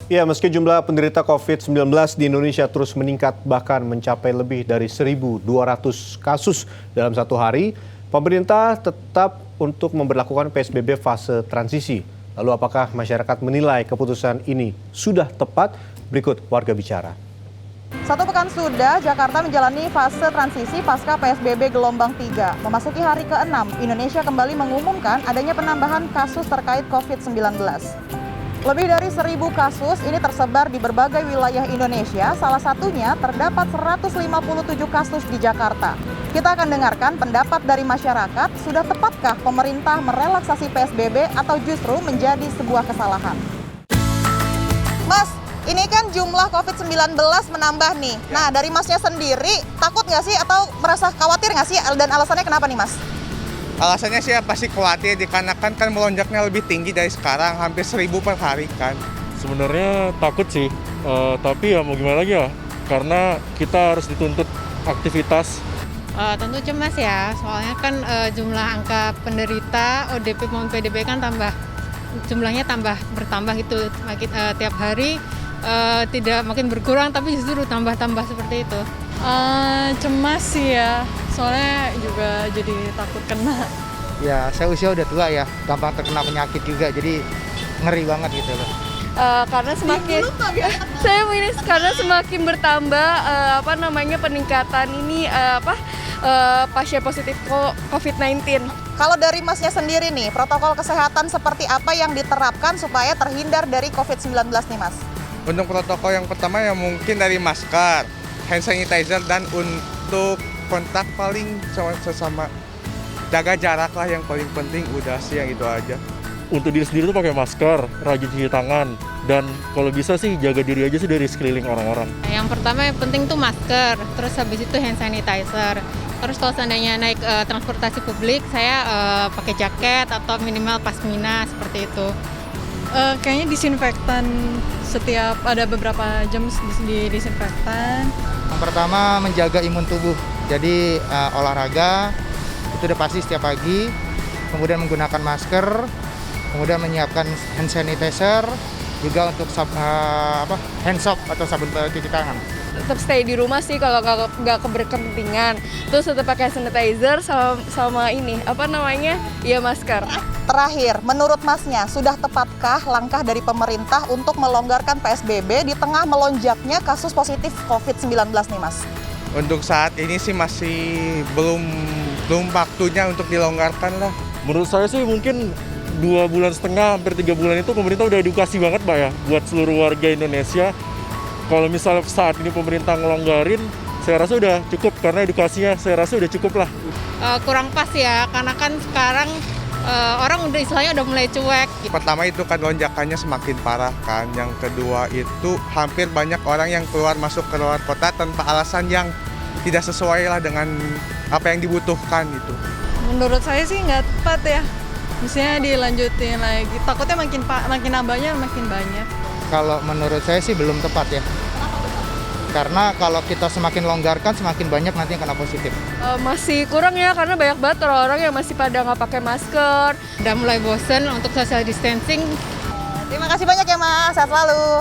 Ya, meski jumlah penderita COVID-19 di Indonesia terus meningkat bahkan mencapai lebih dari 1.200 kasus dalam satu hari, pemerintah tetap untuk memberlakukan PSBB fase transisi. Lalu apakah masyarakat menilai keputusan ini sudah tepat? Berikut warga bicara. Satu pekan sudah, Jakarta menjalani fase transisi pasca PSBB gelombang 3. Memasuki hari ke-6, Indonesia kembali mengumumkan adanya penambahan kasus terkait COVID-19. Lebih dari 1.000 kasus ini tersebar di berbagai wilayah Indonesia, salah satunya terdapat 157 kasus di Jakarta. Kita akan dengarkan pendapat dari masyarakat, sudah tepatkah pemerintah merelaksasi PSBB atau justru menjadi sebuah kesalahan? Mas, ini kan jumlah COVID-19 menambah nih. Nah, dari Masnya sendiri, takut nggak sih atau merasa khawatir nggak sih? Dan alasannya kenapa nih, Mas? Alasannya sih pasti khawatir dikarenakan kan melonjaknya lebih tinggi dari sekarang, hampir 1.000 per hari kan. Sebenarnya takut sih, tapi ya mau gimana lagi ya, karena kita harus dituntut aktivitas. Tentu cemas ya, soalnya kan jumlah angka penderita ODP maupun PDP kan jumlahnya bertambah gitu, tiap hari tidak makin berkurang tapi justru tambah seperti itu. Cemas sih ya, soalnya juga jadi takut kena. Ya, saya usia udah tua ya, gampang terkena penyakit juga, jadi ngeri banget gitu loh. Karena semakin bertambah peningkatan ini pasien positif COVID-19. Kalau dari Masnya sendiri nih, protokol kesehatan seperti apa yang diterapkan supaya terhindar dari COVID-19 nih, Mas? Untuk protokol yang pertama ya mungkin dari masker, hand sanitizer, dan untuk kontak paling sesama jaga jarak lah yang paling penting, udah sih yang itu aja. Untuk diri sendiri tuh pakai masker, rajin cuci tangan, dan kalau bisa sih jaga diri aja sih dari sekeliling orang-orang. Yang pertama yang penting tuh masker, terus habis itu hand sanitizer. Terus kalau seandainya naik transportasi publik, saya pakai jaket atau minimal pasmina seperti itu. Kayaknya disinfektan, setiap ada beberapa jam disinfektan. Yang pertama menjaga imun tubuh, jadi olahraga itu udah pasti setiap pagi, kemudian menggunakan masker, kemudian menyiapkan hand sanitizer, juga untuk hand soap atau sabun cuci tangan. Tetap stay di rumah sih kalau nggak berkepentingan. Terus tetap pakai sanitizer sama masker. Terakhir, menurut Masnya, sudah tepatkah langkah dari pemerintah untuk melonggarkan PSBB di tengah melonjaknya kasus positif COVID-19 nih, Mas? Untuk saat ini sih masih belum waktunya untuk dilonggarkan lah. Menurut saya sih mungkin 2,5 bulan, hampir 3 bulan itu pemerintah udah edukasi banget Pak ya, buat seluruh warga Indonesia. Kalau misalnya saat ini pemerintah ngelonggarin, saya rasa udah cukup, karena edukasinya saya rasa udah cukup lah. Kurang pas ya, karena kan sekarang orang udah istilahnya udah mulai cuek. Pertama itu kan lonjakannya semakin parah kan. Yang kedua itu hampir banyak orang yang keluar kota tanpa alasan yang tidak sesuai lah dengan apa yang dibutuhkan gitu. Menurut saya sih nggak tepat ya. Misalnya dilanjutin lagi, takutnya makin nambahnya makin banyak. Kalau menurut saya sih belum tepat ya. Karena kalau kita semakin longgarkan, semakin banyak nanti yang kena positif. Masih kurang ya, karena banyak banget orang yang masih pada nggak pakai masker. Udah mulai bosen untuk social distancing. Terima kasih banyak ya, Mas. Sehat selalu.